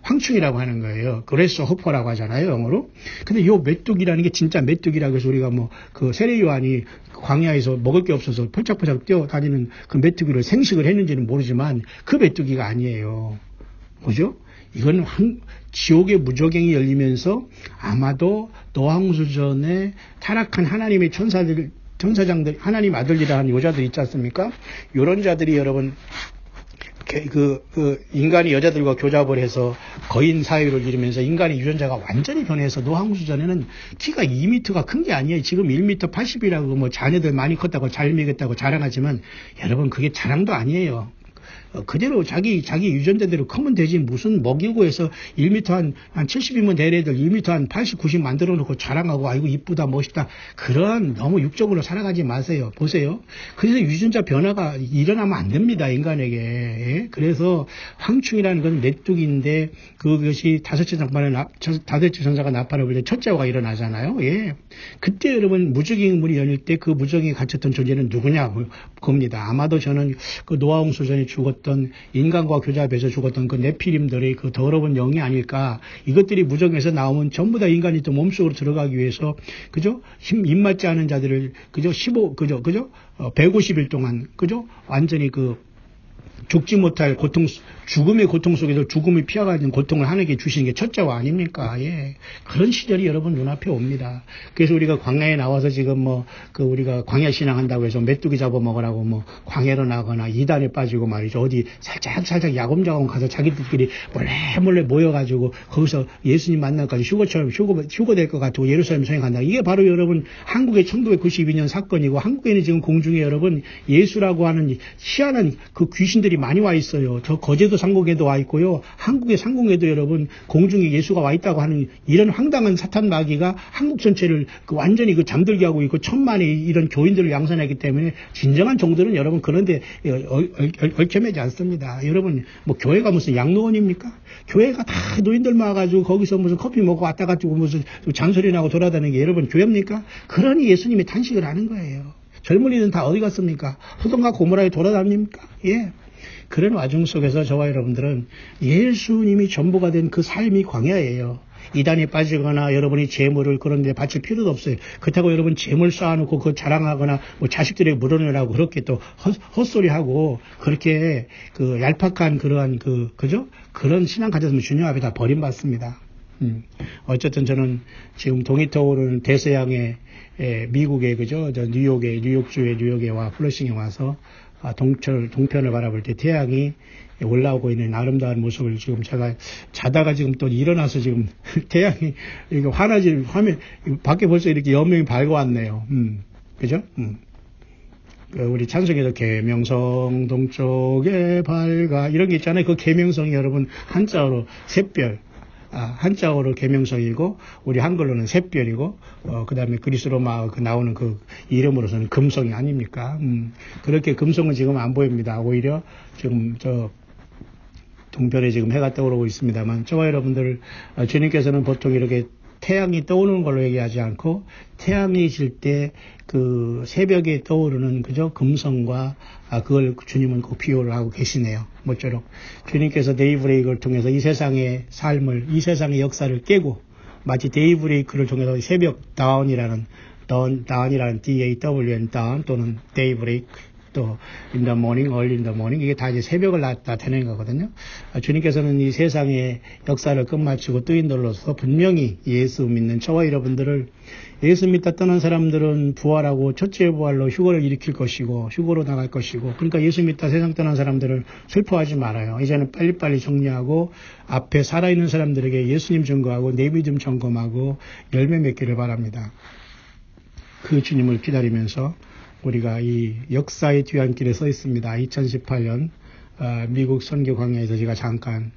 황충이라고 하는 거예요. 그래서 허퍼라고 하잖아요. 영어로. 근데 요 메뚜기라는 게 진짜 메뚜기라고 해서 우리가 뭐 그 세례 요한이 광야에서 먹을 게 없어서 펄짝펄짝 뛰어다니는 그 메뚜기를 생식을 했는지는 모르지만 그 메뚜기가 아니에요. 뭐죠? 이건 지옥의 무저갱이 열리면서 아마도 노아홍수 전에 타락한 하나님의 천사장들, 하나님 아들이라는 여자들 있지 않습니까? 이런 자들이 여러분 인간이 여자들과 교잡을 해서 거인 사회를 이루면서 인간의 유전자가 완전히 변해서 노아홍수 전에는 키가 2m가 큰 게 아니에요. 지금 1m 80이라고 뭐 자녀들 많이 컸다고 잘 먹였다고 자랑하지만 여러분 그게 자랑도 아니에요. 그대로 자기 유전자대로 크면 되지 무슨 먹이고 해서 1m 한 70이면 될 애들 1m 한 80, 90 만들어 놓고 자랑하고 아이고 이쁘다 멋있다 그런 너무 육적으로 살아가지 마세요. 보세요. 그래서 유전자 변화가 일어나면 안 됩니다. 인간에게. 예? 그래서 황충이라는 건 메뚜기인데 그것이 다섯째 천사가 나팔을 불 때 첫째 화가 일어나잖아요. 예. 그때 여러분 무저갱이 문이 열릴 때 그 무저갱이에 갇혔던 존재는 누구냐 겁니다. 아마도 저는 그 노아홍수 전에 죽었던 인간과 교잡해서 죽었던 그 네피림들의 그 더러운 영이 아닐까. 이것들이 무정에서 나오면 전부 다 인간이 또 몸속으로 들어가기 위해서 그죠? 입맞지 않은 자들을 그죠? 150일 동안 그죠? 완전히 죽지 못할 죽음의 고통 속에서 죽음을 피해가는 고통을 하나님께 주시는 게 첫째와 아닙니까? 예. 그런 시절이 여러분 눈앞에 옵니다. 그래서 우리가 광야에 나와서 지금 우리가 광야 신앙한다고 해서 메뚜기 잡아먹으라고 광야로 나가거나 이단에 빠지고 말이죠. 어디 살짝 야금야금 가서 자기들끼리 몰래 모여가지고 거기서 예수님 만날까지 휴거될 것 같고 예루살렘 성에 간다. 이게 바로 여러분 한국의 1992년 사건이고 한국에는 지금 공중에 여러분 예수라고 하는 희한한 그 귀신들이 많이 와 있어요. 저 거제도 상공에도 와 있고요. 한국의 상공에도 여러분 공중에 예수가 와 있다고 하는 이런 황당한 사탄 마귀가 한국 전체를 완전히 잠들게 하고 있고 천만의 이런 교인들을 양산하기 때문에 진정한 종들은 여러분 그런데 얽혀매지 않습니다. 여러분 교회가 무슨 양로원입니까? 교회가 다 노인들만 와가지고 거기서 무슨 커피 먹고 왔다 가지고 무슨 잔소리 나고 돌아다니는 게 여러분 교회입니까? 그러니 예수님이 탄식을 하는 거예요. 젊은이들은 다 어디 갔습니까? 소돔과 고모라에 돌아다닙니까? 예. 그런 와중 속에서 저와 여러분들은 예수님이 전부가 된 그 삶이 광야예요. 이단에 빠지거나 여러분이 재물을 그런 데 바칠 필요도 없어요. 그렇다고 여러분 재물 쌓아놓고 그거 자랑하거나 자식들에게 물어내라고 그렇게 또 헛소리하고 그렇게 얄팍한 그러한 그죠? 그런 신앙 가졌으면 주님 앞에 다 버림받습니다. 어쨌든 저는 지금 동이 터오르는 대서양의 미국의 그죠? 뉴욕주의 뉴욕에 와 플러싱에 와서 동편을 바라볼 때 태양이 올라오고 있는 아름다운 모습을 지금 제가 자다가 지금 또 일어나서 지금 태양이 이거 화면 밖에 벌써 이렇게 여명이 밝아왔네요. 그죠? 우리 찬송에도 계명성 동쪽에 밝아 이런 게 있잖아요. 그 계명성이 여러분 한자어로 샛별. 한자어로 계명성이고 우리 한글로는 샛별이고 그 다음에 그리스로마 나오는 그 이름으로서는 금성이 아닙니까? 그렇게 금성은 지금 안 보입니다. 오히려 지금 동편에 지금 해가 떠오르고 있습니다만 저와 여러분들 주님께서는 보통 이렇게 태양이 떠오르는 걸로 얘기하지 않고 태양이 질 때 그 새벽에 떠오르는 그저 금성과 그걸 주님은 꼭 비유를 하고 계시네요. 모쪼록 주님께서 데이브레이크를 통해서 이 세상의 삶을 이 세상의 역사를 깨고 마치 데이브레이크를 통해서 새벽 다운이라는 DAWN 다운 또는 데이브레이크 또 in the morning, early in the morning 이게 다 이제 새벽을 나타내는 거거든요. 주님께서는 이 세상의 역사를 끝마치고 뜨인들로서 분명히 예수 믿는 저와 여러분들을 예수 믿다 떠난 사람들은 부활하고 첫째 부활로 휴거를 일으킬 것이고 휴거로 나갈 것이고 그러니까 예수 믿다 세상 떠난 사람들은 슬퍼하지 말아요. 이제는 빨리빨리 정리하고 앞에 살아있는 사람들에게 예수님 증거하고 내 믿음 점검하고 열매 맺기를 바랍니다. 그 주님을 기다리면서 우리가 이 역사의 뒤안길에 서 있습니다. 2018년 미국 선교 광야에서 제가 잠깐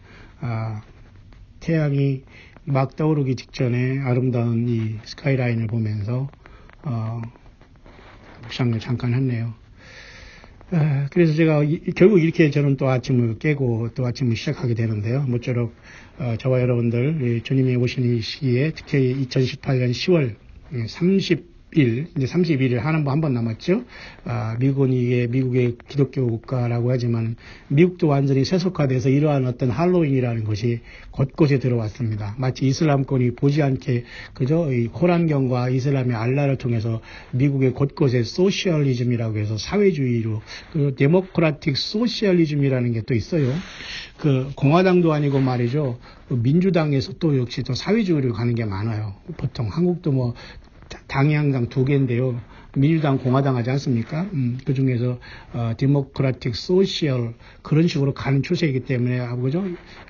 태양이 막 떠오르기 직전에 아름다운 이 스카이라인을 보면서 묵상을 잠깐 했네요. 그래서 제가 결국 이렇게 저는 또 아침을 깨고 또 아침을 시작하게 되는데요. 모쪼록 저와 여러분들 주님이 오신 이 시기에 특히 2018년 10월 이제 31일 한 번 남았죠. 미국은 이게 미국의 기독교 국가라고 하지만 미국도 완전히 세속화돼서 이러한 어떤 할로윈이라는 것이 곳곳에 들어왔습니다. 마치 이슬람권이 보지 않게 그저 이 코란경과 이슬람의 알라를 통해서 미국의 곳곳에 소셜리즘이라고 해서 사회주의로 그 데모크라틱 소셜리즘이라는 게 또 있어요. 그 공화당도 아니고 말이죠. 민주당에서 또 역시 또 사회주의로 가는 게 많아요. 보통 한국도 뭐 당이 항상 두 개인데요. 민주당, 공화당 하지 않습니까? 그 중에서, 데모크라틱, 소셜, 그런 식으로 가는 추세이기 때문에, 그죠?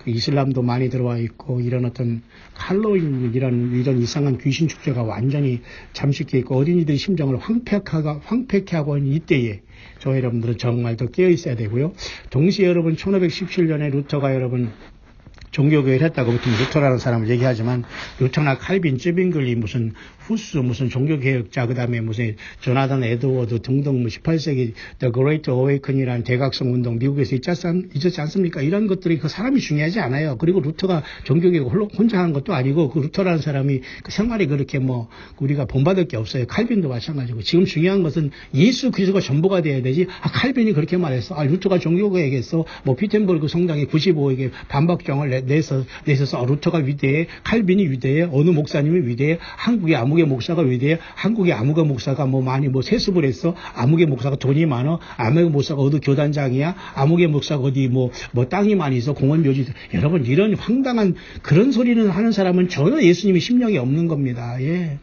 그 이슬람도 많이 들어와 있고, 이런 어떤 할로윈, 이런 이상한 귀신 축제가 완전히 잠식해 있고, 어린이들의 심정을 황폐케 하고 있는 이때에, 저 여러분들은 정말 더 깨어 있어야 되고요. 동시에 여러분, 1517년에 루터가 여러분, 종교개혁을 했다고 보통 루터라는 사람을 얘기하지만 루터나 칼빈, 쯔빙글리, 무슨 후스, 무슨 종교개혁자, 그 다음에 무슨 조나단 에드워드 등등 18세기 The Great Awakening이라는 대각성 운동 미국에서 있었지 않습니까? 이런 것들이 그 사람이 중요하지 않아요. 그리고 루터가 종교개혁을 혼자 하는 것도 아니고 그 루터라는 사람이 그 생활이 그렇게 뭐 우리가 본받을 게 없어요. 칼빈도 마찬가지고 지금 중요한 것은 예수 그리스도가 전부가 돼야 되지. 칼빈이 그렇게 말했어. 루터가 종교개혁했어. 뭐 피텐버그 성당이 95에게 반박정을 내서 루터가 위대해, 칼빈이 위대해, 어느 목사님이 위대해, 한국의 아무개 목사가 위대해, 한국의 아무개 목사가 뭐 많이 뭐 세습을 했어, 아무개 목사가 돈이 많아, 아무개 목사가 어디 교단장이야, 아무개 목사가 어디 뭐 땅이 많이 있어, 공원 묘지. 여러분 이런 황당한 그런 소리는 하는 사람은 전혀 예수님이 심령이 없는 겁니다. 예.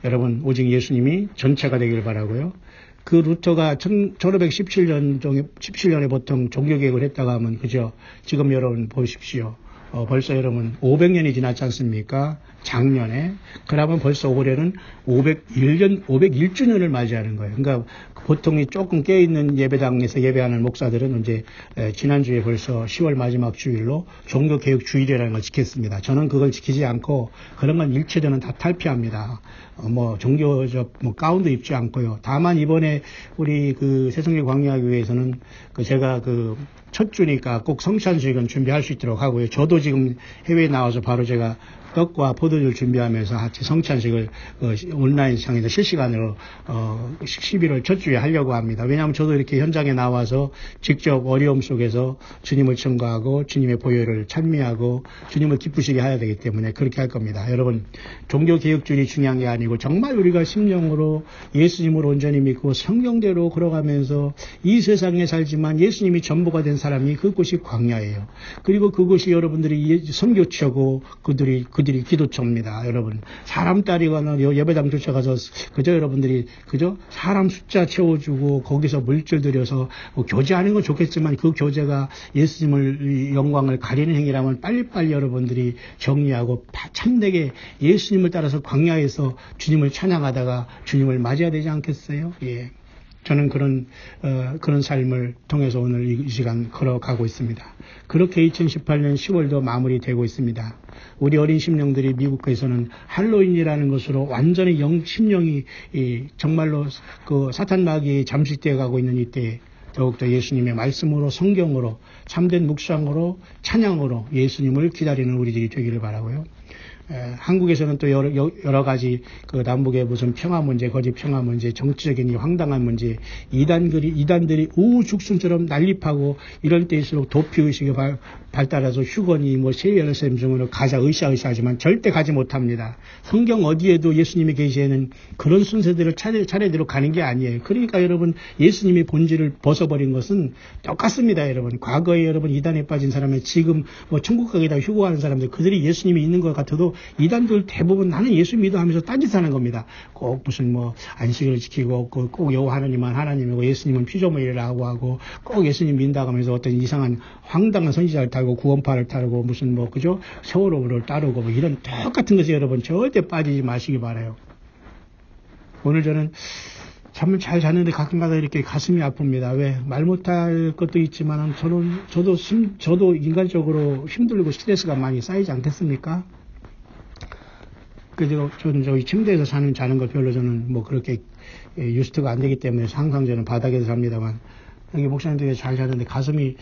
여러분 오직 예수님이 전체가 되길 바라고요. 그 루터가 1517년에 보통 종교개혁을 했다가 하면, 그죠? 지금 여러분 보십시오. 벌써 여러분 500년이 지났지 않습니까? 작년에. 그러면 벌써 올해는 501주년을 맞이하는 거예요. 그러니까 보통 조금 깨어있는 예배당에서 예배하는 목사들은 이제 지난주에 벌써 10월 마지막 주일로 종교개혁 주일이라는 걸 지켰습니다. 저는 그걸 지키지 않고 그런 건 일체적으로 다 탈피합니다. 뭐 종교적 뭐 가운도 입지 않고요. 다만 이번에 우리 그 새성리 광야교회에서는 제가 첫 주니까 꼭 성찬식은 준비할 수 있도록 하고요. 저도 지금 해외에 나와서 바로 제가 떡과 포도주를 준비하면서 같이 성찬식을 온라인상에서 실시간으로 11월 첫 주에 하려고 합니다. 왜냐하면 저도 이렇게 현장에 나와서 직접 어려움 속에서 주님을 증거하고 주님의 보혈을 찬미하고 주님을 기쁘시게 해야 되기 때문에 그렇게 할 겁니다. 여러분 종교개혁주의 중요한 게 아니고 정말 우리가 심령으로 예수님을 온전히 믿고 성경대로 걸어가면서 이 세상에 살지만 예수님이 전부가 된 사람이 그곳이 광야예요. 그리고 그곳이 여러분들이 선교처고 그들이 기도처입니다. 여러분 사람 따리거나 예배당 쫓아가서 그저 여러분들이 그저 사람 숫자 채워주고 거기서 물질 들여서 뭐 교제하는 건 좋겠지만 그 교제가 예수님을 영광을 가리는 행위라면 빨리빨리 여러분들이 정리하고 참되게 예수님을 따라서 광야에서 주님을 찬양하다가 주님을 맞이해야 되지 않겠어요? 예. 저는 그런 삶을 통해서 오늘 이 시간 걸어가고 있습니다. 그렇게 2018년 10월도 마무리되고 있습니다. 우리 어린 심령들이 미국에서는 할로윈이라는 것으로 완전히 심령이 정말로 그 사탄 마귀에 잠식되어 가고 있는 이때에 더욱더 예수님의 말씀으로 성경으로 참된 묵상으로 찬양으로 예수님을 기다리는 우리들이 되기를 바라고요. 한국에서는 또 여러 가지 그 남북의 무슨 평화 문제, 거짓 평화 문제, 정치적인 황당한 문제, 이단들이 우후죽순처럼 난립하고 이럴 때일수록 도피의식이 발달해서 휴거니 뭐 세례연습생 중으로 가자 으쌰으쌰하지만 절대 가지 못합니다. 성경 어디에도 예수님이 계시에는 그런 순서대로 차례대로 가는 게 아니에요. 그러니까 여러분 예수님의 본질을 벗어버린 것은 똑같습니다. 여러분 과거에 여러분 이단에 빠진 사람은 지금 뭐 천국 가기다 휴거하는 사람들 그들이 예수님이 있는 것 같아도 이단들 대부분 나는 예수 믿어 하면서 딴짓하는 겁니다. 꼭 무슨 뭐 안식일을 지키고 꼭 여호와 하나님만 하나님이고 예수님은 피조물이라고 하고 꼭 예수님 믿는다고 하면서 어떤 이상한 황당한 선지자를 타고 구원파를 타고 무슨 뭐 그죠 세월호를 따르고 뭐 이런 똑같은 것에 여러분 절대 빠지지 마시기 바라요. 오늘 저는 잠을 잘 잤는데 가끔가다 이렇게 가슴이 아픕니다. 왜? 말 못할 것도 있지만 저도 인간적으로 힘들고 스트레스가 많이 쌓이지 않겠습니까? 그래서 저는 저기 침대에서 자는 걸 별로 저는 뭐 그렇게 유스트가 안 되기 때문에 항상 저는 바닥에서 잡니다만 여기 목사님들이 잘 자는데 가슴이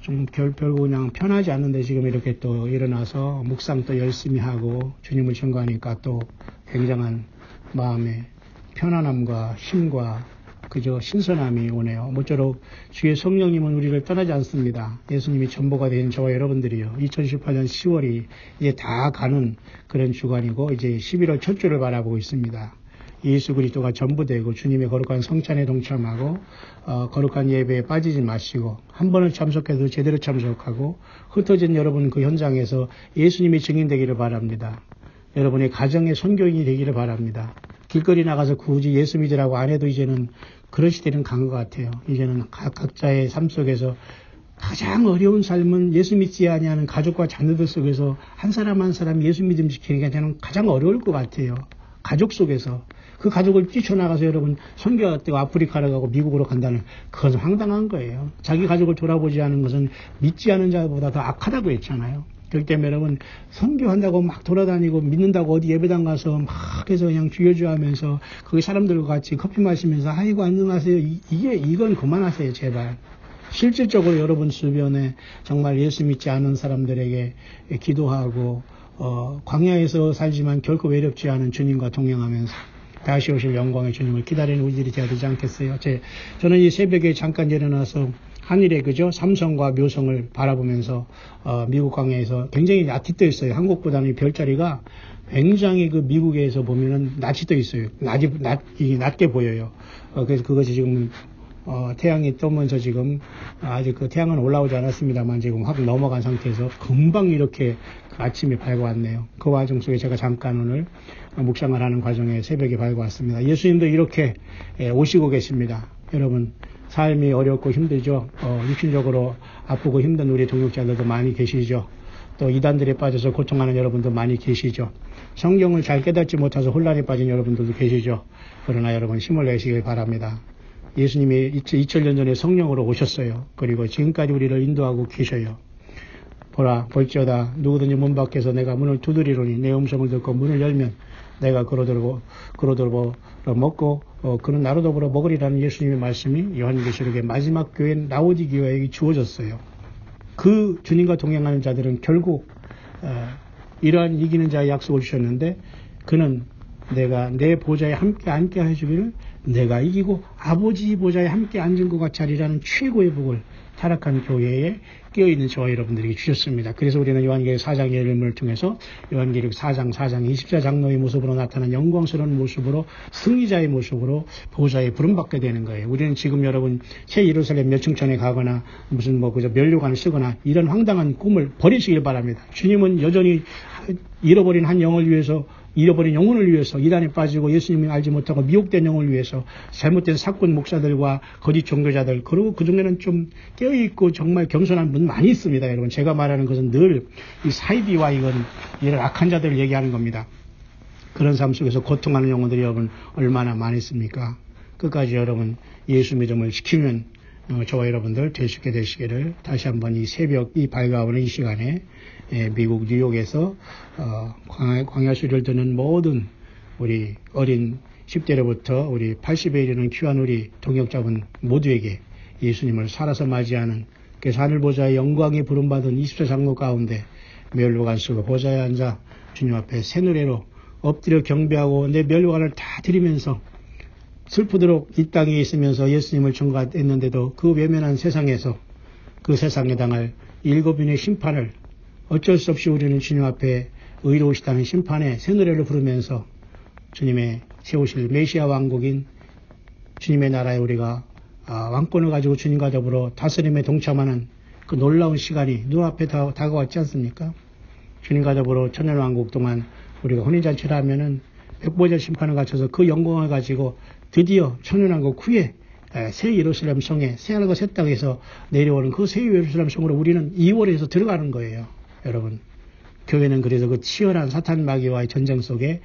좀 별거 그냥 편하지 않는데 지금 이렇게 또 일어나서 묵상 또 열심히 하고 주님을 증거하니까 또 굉장한 마음의 편안함과 힘과 그저 신선함이 오네요. 모쪼록 주의 성령님은 우리를 떠나지 않습니다. 예수님이 전부가 된 저와 여러분들이요. 2018년 10월이 이제 다 가는 그런 주간이고 이제 11월 첫 주를 바라보고 있습니다. 예수 그리스도가 전부 되고 주님의 거룩한 성찬에 동참하고 거룩한 예배에 빠지지 마시고 한 번을 참석해도 제대로 참석하고 흩어진 여러분 그 현장에서 예수님이 증인되기를 바랍니다. 여러분의 가정의 선교인이 되기를 바랍니다. 길거리 나가서 굳이 예수 믿으라고 안 해도 이제는 그런 시대는 간 것 같아요. 이제는 각자의 삶 속에서 가장 어려운 삶은 예수 믿지 아니하는 가족과 자녀들 속에서 한 사람 한 사람 예수 믿음 지키는 게 저는 가장 어려울 것 같아요. 가족 속에서. 그 가족을 뛰쳐나가서 여러분 선교하고 아프리카로 가고 미국으로 간다는 그건 황당한 거예요. 자기 가족을 돌아보지 않은 것은 믿지 않은 자보다 더 악하다고 했잖아요. 그렇기 때문에 여러분 선교한다고 막 돌아다니고 믿는다고 어디 예배당 가서 막 해서 그냥 주여주 하면서 거기 사람들과 같이 커피 마시면서 아이고 안녕하세요. 이건 그만하세요 제발. 실질적으로 여러분 주변에 정말 예수 믿지 않은 사람들에게 기도하고 광야에서 살지만 결코 외롭지 않은 주님과 동행하면서 다시 오실 영광의 주님을 기다리는 우리들이 되어야 되지 않겠어요? 저는 이 새벽에 잠깐 일어나서 하늘의 그죠 삼성과 묘성을 바라보면서 미국 광야에서 굉장히 낯이 떠 있어요. 한국보다는 별자리가 굉장히 그 미국에서 보면은 낯이 떠 있어요. 낮게 보여요. 그래서 그것이 지금 태양이 뜨면서 지금 아직 그 태양은 올라오지 않았습니다만 지금 확 넘어간 상태에서 금방 이렇게 아침에 밝아왔네요. 그 과정 속에 제가 잠깐 오늘 묵상을 하는 과정에 새벽에 밝아왔습니다. 예수님도 이렇게 오시고 계십니다. 여러분 삶이 어렵고 힘들죠. 육신적으로 아프고 힘든 우리 동역자들도 많이 계시죠. 또 이단들에 빠져서 고통하는 여러분도 많이 계시죠. 성경을 잘 깨닫지 못해서 혼란에 빠진 여러분들도 계시죠. 그러나 여러분 힘을 내시길 바랍니다. 예수님이 2000년 전에 성령으로 오셨어요. 그리고 지금까지 우리를 인도하고 계셔요. 보라 볼지어다 누구든지 문 밖에서 내가 문을 두드리노니 내 음성을 듣고 문을 열면 내가 그로 먹고 그는 나로 더불어 먹으리라는 예수님의 말씀이 요한계시록의 마지막 교회 라오디게아에게 주어졌어요. 그 주님과 동행하는 자들은 결국 이러한 이기는 자의 약속을 주셨는데 그는 내가 내 보좌에 함께 앉게 해주기를 내가 이기고 아버지 보좌에 함께 앉은 것 같이 하리라는 최고의 복을 타락한 교회에 깨어있는 저와 여러분들에게 주셨습니다. 그래서 우리는 요한계시록 4장의 열림을 통해서 요한계시록 4장 24장로의 모습으로 나타난 영광스러운 모습으로 승리자의 모습으로 보좌에 부름받게 되는 거예요. 우리는 지금 여러분 새 예루살렘 몇 층천에 가거나 무슨 그저 면류관을 쓰거나 이런 황당한 꿈을 버리시길 바랍니다. 주님은 여전히 잃어버린 한 영을 위해서 잃어버린 영혼을 위해서 이단에 빠지고 예수님을 알지 못하고 미혹된 영혼을 위해서 잘못된 사꾼 목사들과 거짓 종교자들 그리고 그 중에는 좀 깨어있고 정말 겸손한 분 많이 있습니다. 여러분 제가 말하는 것은 늘 이 사이비와 이런 악한 자들을 얘기하는 겁니다. 그런 삶 속에서 고통하는 영혼들이 여러분 얼마나 많이 있습니까? 끝까지 여러분 예수 믿음을 지키면 저와 여러분들 되시게 되시기를 다시 한번 이 새벽 이 밝아오는 이 시간에 미국 뉴욕에서 광야수를 듣는 모든 우리 어린 10대로부터 우리 80에 이르는 귀한 우리 동역자분 모두에게 예수님을 살아서 맞이하는 그래서 하늘보좌의 영광에 부름받은 20세 장로 가운데 멸류관 쓰고 보좌에 앉아 주님 앞에 새노래로 엎드려 경배하고 내 멸류관을 다 드리면서 슬프도록 이 땅에 있으면서 예수님을 증거했는데도 그 외면한 세상에서 그 세상에 당할 일곱인의 심판을 어쩔 수 없이 우리는 주님 앞에 의로우시다는 심판의 새 노래를 부르면서 주님의 세우실 메시아 왕국인 주님의 나라에 우리가 왕권을 가지고 주님과 더불어 다스림에 동참하는 그 놀라운 시간이 눈앞에 다가왔지 않습니까? 주님과 더불어 천년왕국 동안 우리가 혼인잔치를 하면은 백보자 심판을 갖춰서 그 영광을 가지고 드디어 천년왕국 후에 새 예루살렘 성에 새하늘과 새 땅에서 내려오는 그 새 예루살렘 성으로 우리는 2월에서 들어가는 거예요. 여러분, 교회는 그래서 그 치열한 사탄 마귀와의 전쟁 속에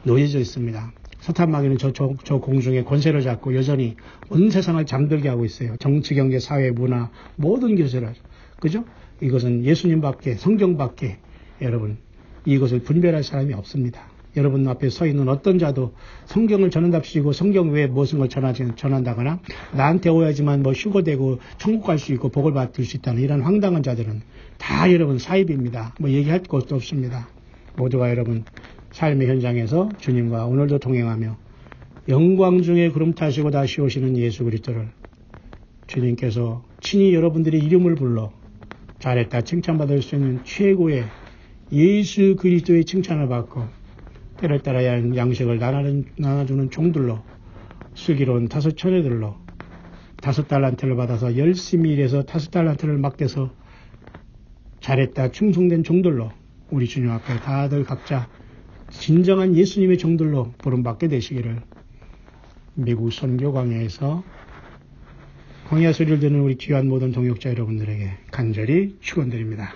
놓여져 있습니다. 사탄 마귀는 저 공중에 권세를 잡고 여전히 온 세상을 잠들게 하고 있어요. 정치, 경제, 사회, 문화 모든 것을. 그죠? 이것은 예수님밖에, 성경밖에 여러분 이것을 분별할 사람이 없습니다. 여러분 앞에 서 있는 어떤 자도 성경을 전한답시고 성경 외에 무슨 걸 전한다거나 나한테 오야지만 뭐 휴거되고 천국 갈 수 있고 복을 받을 수 있다는 이런 황당한 자들은 다 여러분 사입입니다. 뭐 얘기할 것도 없습니다. 모두가 여러분 삶의 현장에서 주님과 오늘도 동행하며 영광 중에 구름 타시고 다시 오시는 예수 그리스도를 주님께서 친히 여러분들의 이름을 불러 잘했다 칭찬받을 수 있는 최고의 예수 그리스도의 칭찬을 받고 때를 따라 양식을 나눠주는 종들로 슬기로운 5 처녀들로 5 달란트를 받아서 열심히 일해서 5 달란트를 맡겨서 잘했다 충성된 종들로 우리 주님 앞에 다들 각자 진정한 예수님의 종들로 부름받게 되시기를 미국 선교 광야에서 광야 소리를 듣는 우리 귀한 모든 동역자 여러분들에게 간절히 축원드립니다.